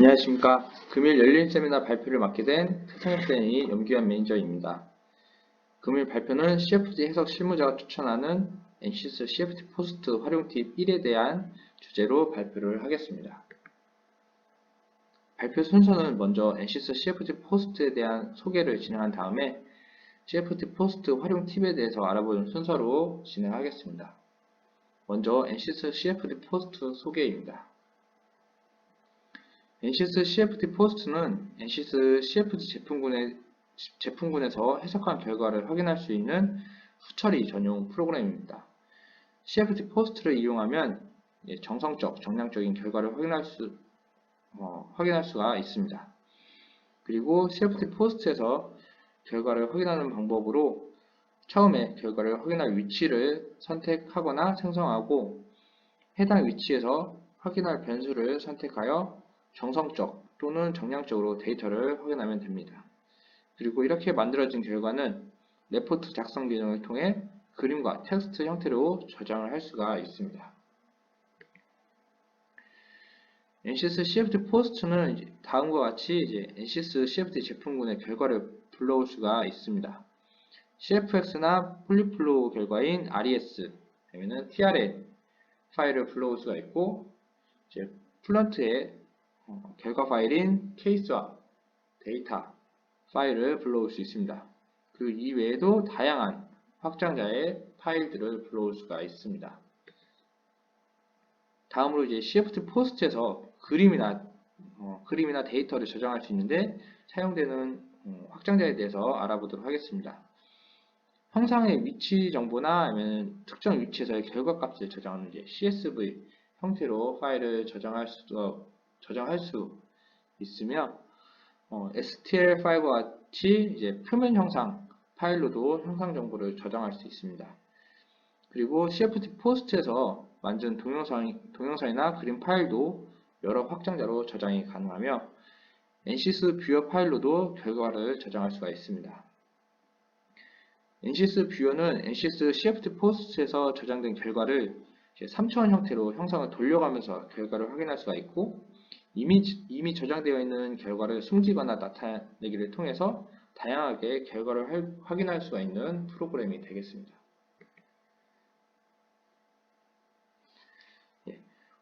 안녕하십니까. 금일 열린 세미나 발표를 맡게 된 세상역대행의 염기환 매니저입니다. 금일 발표는 CFD 해석 실무자가 추천하는 NCS CFD 포스트 활용 팁 1에 대한 주제로 발표를 하겠습니다. 발표 순서는 먼저 NCS CFD 포스트에 대한 소개를 진행한 다음에 CFD 포스트 활용 팁에 대해서 알아보는 순서로 진행하겠습니다. 먼저 NCS CFD 포스트 소개입니다. NCS CFD 포스트는 NCS CFD 제품군에서 해석한 결과를 확인할 수 있는 후처리 전용 프로그램입니다. CFD 포스트를 이용하면 정성적, 정량적인 결과를 확인할 수가 있습니다. 그리고 CFD 포스트에서 결과를 확인하는 방법으로 처음에 결과를 확인할 위치를 선택하거나 생성하고 해당 위치에서 확인할 변수를 선택하여 정성적 또는 정량적으로 데이터를 확인하면 됩니다. 그리고 이렇게 만들어진 결과는 레포트 작성 기능을 통해 그림과 텍스트 형태로 저장을 할 수가 있습니다. NCS CFD 포스트는 다음과 같이 NCS CFD 제품군의 결과를 불러올 수가 있습니다. CFX나 폴리플로우 결과인 RES 아니면 TRL 파일을 불러올 수가 있고 플런트에 결과 파일인 케이스와 데이터 파일을 불러올 수 있습니다. 그 이외에도 다양한 확장자의 파일들을 불러올 수가 있습니다. 다음으로 CFD 포스트에서 그림이나 데이터를 저장할 수 있는데 사용되는 확장자에 대해서 알아보도록 하겠습니다. 형상의 위치 정보나 아니면 특정 위치에서의 결과값을 저장하는 CSV 형태로 파일을 저장할 수 있으며 STL 파일과 같이 표면 형상 파일로도 형상 정보를 저장할 수 있습니다. 그리고 CFD 포스트에서 만든 동영상이나 그림 파일도 여러 확장자로 저장이 가능하며 NCS 뷰어 파일로도 결과를 저장할 수가 있습니다. NCS 뷰어는 NCS CFD 포스트에서 저장된 결과를 3차원 형태로 형상을 돌려가면서 결과를 확인할 수가 있고 이미 저장되어 있는 결과를 숨기거나 나타내기를 통해서 다양하게 결과를 확인할 수가 있는 프로그램이 되겠습니다.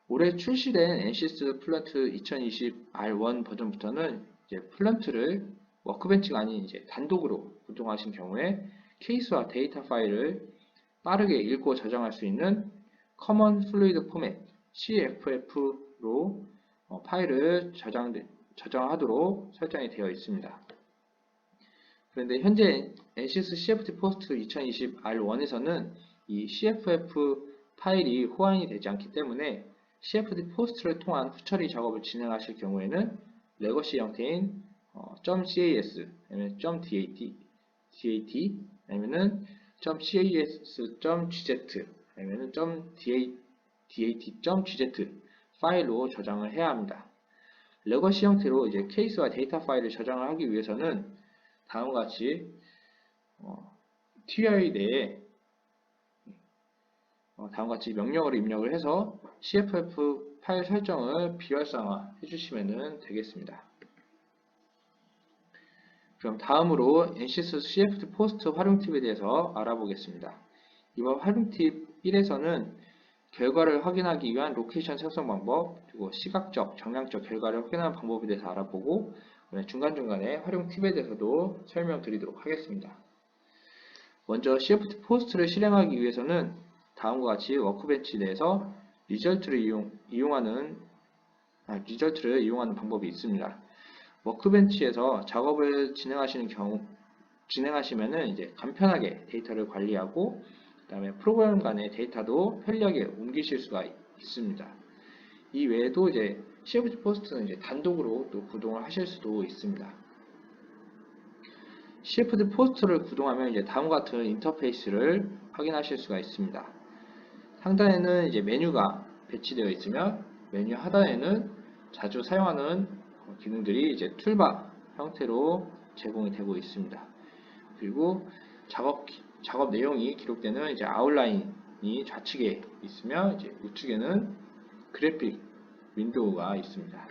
올해 출시된 NCS 플런트 2020 R1 버전부터는 플런트를 워크벤치가 아닌 단독으로 구동하신 경우에 케이스와 데이터 파일을 빠르게 읽고 저장할 수 있는 Common Fluid Format CFF로 파일을 저장하도록 설정이 되어 있습니다. 그런데 현재 NCS CFD 포스트 2020 R1에서는 이 CFF 파일이 호환이 되지 않기 때문에 CFD 포스트를 통한 후처리 작업을 진행하실 경우에는 레거시 형태인 .cas 아니면 .dat 아니면은 .cas.gz 아니면 .dat.gz 파일로 저장을 해야 합니다. 레거시 형태로 케이스와 데이터 파일을 저장을 하기 위해서는 다음과 같이 TI 내에 다음과 같이 명령어를 입력을 해서 CFF 파일 설정을 비활성화 해주시면 되겠습니다. 그럼 다음으로 NCS CFD 포스트 활용 팁에 대해서 알아보겠습니다. 이번 활용 팁 1에서는 결과를 확인하기 위한 로케이션 생성 방법, 그리고 시각적, 정량적 결과를 확인하는 방법에 대해서 알아보고 중간중간에 활용 팁에 대해서도 설명드리도록 하겠습니다. 먼저 CFD 포스트를 실행하기 위해서는 다음과 같이 워크벤치 내에서 리절트를 이용하는 방법이 있습니다. 워크벤치에서 작업을 진행하시면 간편하게 데이터를 관리하고 그다음에 프로그램 간의 데이터도 편리하게 옮기실 수가 있습니다. 이 외에도 CFD 포스트는 단독으로 또 구동을 하실 수도 있습니다. CFD 포스트를 구동하면 다음과 같은 인터페이스를 확인하실 수가 있습니다. 상단에는 메뉴가 배치되어 있으며 메뉴 하단에는 자주 사용하는 기능들이 툴바 형태로 제공이 되고 있습니다. 그리고 작업 내용이 기록되는 아웃라인이 좌측에 있으며 우측에는 그래픽 윈도우가 있습니다.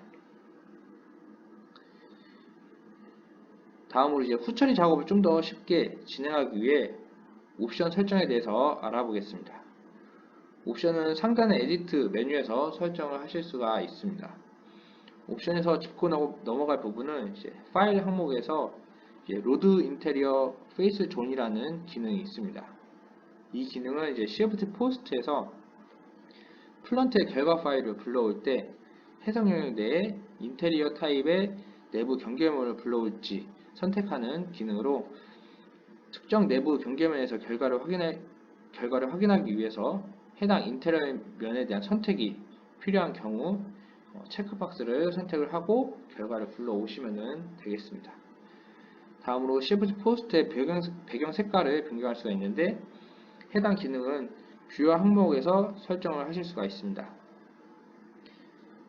다음으로 이제 후처리 작업을 좀 더 쉽게 진행하기 위해 옵션 설정에 대해서 알아보겠습니다. 옵션은 상단의 에디트 메뉴에서 설정을 하실 수가 있습니다. 옵션에서 짚고 넘어갈 부분은 이제 파일 항목에서 이제 로드 인테리어 페이스 존이라는 기능이 있습니다. 이 기능은 이제 Shift 포스트에서 플런트의 결과 파일을 불러올 때 해석 영역 내에 인테리어 타입의 내부 경계면을 불러올지 선택하는 기능으로 특정 내부 경계면에서 결과를 확인하기 위해서 해당 인테리어 면에 대한 선택이 필요한 경우 체크박스를 선택을 하고 결과를 불러오시면 되겠습니다. 다음으로 Shift 포스트의 배경 색깔을 변경할 수가 있는데 해당 기능은 뷰와 항목에서 설정을 하실 수가 있습니다.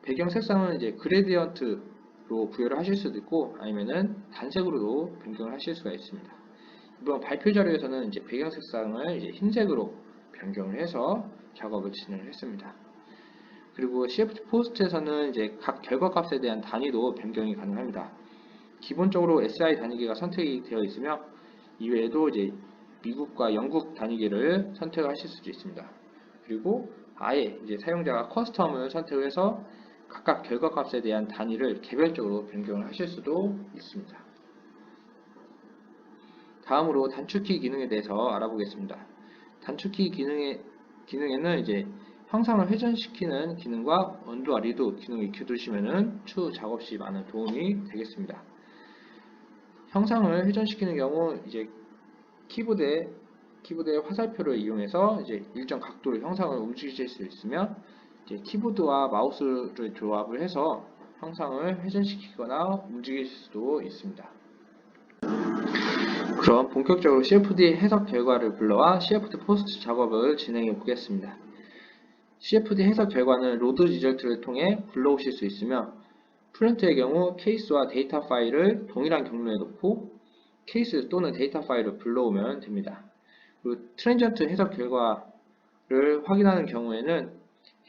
배경 색상은 이제 그레디언트로 부여를 하실 수도 있고 아니면은 단색으로도 변경을 하실 수가 있습니다. 이번 발표 자료에서는 이제 배경 색상을 이제 흰색으로 변경을 해서 작업을 진행을 했습니다. 그리고 Shift 포스트에서는 이제 각 결과 값에 대한 단위도 변경이 가능합니다. 기본적으로 SI 단위계가 선택이 되어 있으며 이외에도 이제 미국과 영국 단위계를 선택하실 수도 있습니다. 그리고 아예 이제 사용자가 커스텀을 선택해서 각각 결과 값에 대한 단위를 개별적으로 변경을 하실 수도 있습니다. 다음으로 단축키 기능에 대해서 알아보겠습니다. 단축키 기능에는 이제 형상을 회전시키는 기능과 언두와 리도 기능을 익혀두시면 추후 작업 시 많은 도움이 되겠습니다. 형상을 회전시키는 경우 이제 키보드의 화살표를 이용해서 이제 일정 각도로 형상을 움직이실 수 있으며 이제 키보드와 마우스를 조합을 해서 형상을 회전시키거나 움직일 수도 있습니다. 그럼 본격적으로 CFD 해석 결과를 불러와 CFD 포스트 작업을 진행해 보겠습니다. CFD 해석 결과는 로드 리절트를 통해 불러오실 수 있으며 프론트의 경우 케이스와 데이터 파일을 동일한 경로에 놓고 케이스 또는 데이터 파일을 불러오면 됩니다. 그리고 트랜지언트 해석 결과를 확인하는 경우에는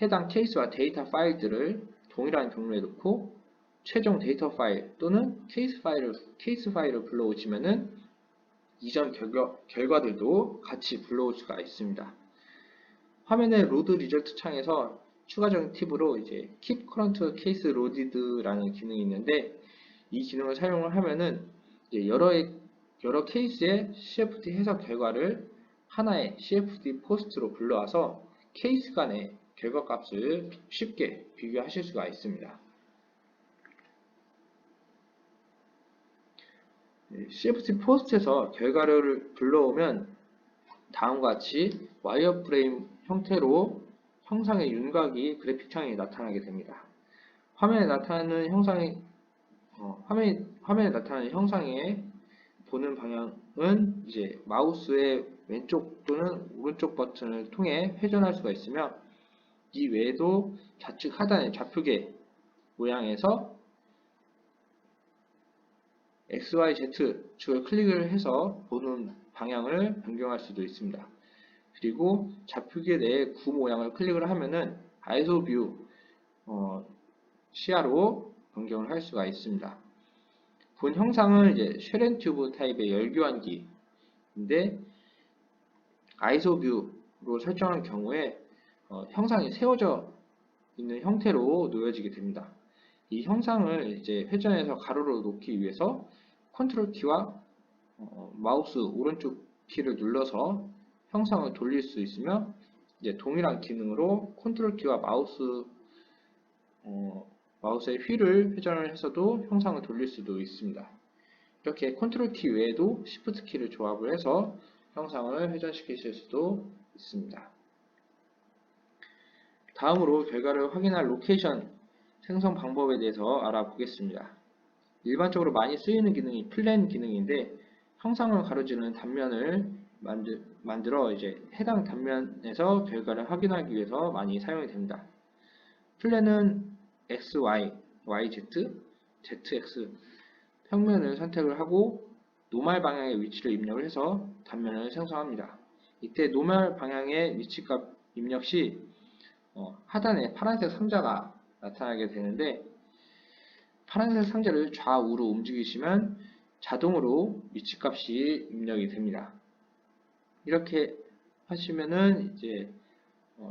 해당 케이스와 데이터 파일들을 동일한 경로에 놓고 최종 데이터 파일 또는 케이스 파일을 불러오시면은 이전 결과들도 같이 불러올 수가 있습니다. 화면의 로드 리절트 창에서 추가적인 팁으로 이제 Keep Current Case Loaded라는 기능이 있는데 이 기능을 사용을 하면은 이제 여러 케이스의 CFD 해석 결과를 하나의 CFD 포스트로 불러와서 케이스 간의 결과 값을 쉽게 비교하실 수가 있습니다. CFD 포스트에서 결과를 불러오면 다음과 같이 와이어프레임 형태로 형상의 윤곽이 그래픽창에 나타나게 됩니다. 화면에 나타나는 형상의 보는 방향은 이제 마우스의 왼쪽 또는 오른쪽 버튼을 통해 회전할 수가 있으며 이 외에도 좌측 하단의 좌표계 모양에서 XYZ 축을 클릭을 해서 보는 방향을 변경할 수도 있습니다. 그리고 좌표계 내의 구 모양을 클릭을 하면은 아이소 뷰 시야로 변경을 할 수가 있습니다. 본 형상은 이제 쉐렌 튜브 타입의 열교환기인데 아이소 뷰로 설정한 경우에 형상이 세워져 있는 형태로 놓여지게 됩니다. 이 형상을 이제 회전해서 가로로 놓기 위해서 컨트롤 키와 마우스 오른쪽 키를 눌러서 형상을 돌릴 수 있으며 이제 동일한 기능으로 컨트롤 키와 마우스의 휠을 회전을 해서도 형상을 돌릴 수도 있습니다. 이렇게 컨트롤 키 외에도 시프트 키를 조합을 해서 형상을 회전시키실 수도 있습니다. 다음으로 결과를 확인할 로케이션 생성 방법에 대해서 알아보겠습니다. 일반적으로 많이 쓰이는 기능이 플랜 기능인데 형상을 가로지르는 단면을 만들어 이제 해당 단면에서 결과를 확인하기 위해서 많이 사용이 됩니다. 플랜은 X, Y, YZ, ZX 평면을 선택을 하고 노멀 방향의 위치를 입력을 해서 단면을 생성합니다. 이때 노멀 방향의 위치값 입력 시 하단에 파란색 상자가 나타나게 되는데 파란색 상자를 좌우로 움직이시면 자동으로 위치값이 입력이 됩니다. 이렇게 하시면은 이제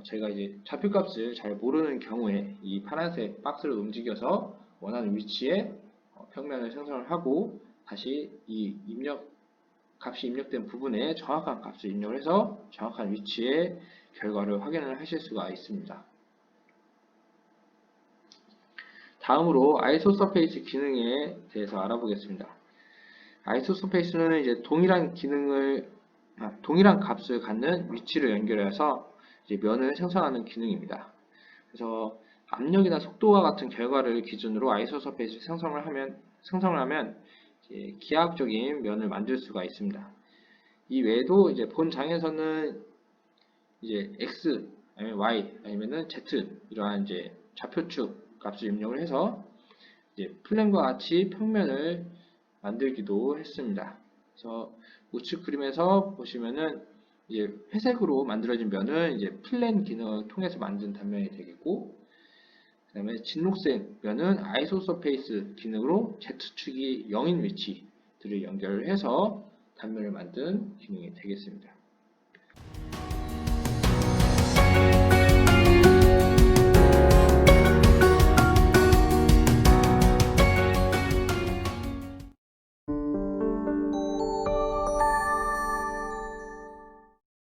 제가 이제 좌표값을 잘 모르는 경우에 이 파란색 박스를 움직여서 원하는 위치에 평면을 생성을 하고 다시 이 값이 입력된 부분에 정확한 값을 입력을 해서 정확한 위치에 결과를 확인을 하실 수가 있습니다. 다음으로 아이소서페이스 기능에 대해서 알아보겠습니다. 아이소서페이스는 이제 동일한 값을 갖는 위치를 연결해서 이제 면을 생성하는 기능입니다. 그래서 압력이나 속도와 같은 결과를 기준으로 아이소서페이스 생성을 하면 이제 기하학적인 면을 만들 수가 있습니다. 이 외에도 이제 본 장에서는 이제 x 아니면 y 아니면은 z 이러한 이제 좌표축 값을 입력을 해서 이제 플랜과 같이 평면을 만들기도 했습니다. 그래서 우측 그림에서 보시면은 이제 회색으로 만들어진 면은 이제 플랜 기능을 통해서 만든 단면이 되겠고, 그 다음에 진녹색 면은 아이소서페이스 기능으로 Z축이 0인 위치들을 연결해서 단면을 만든 기능이 되겠습니다.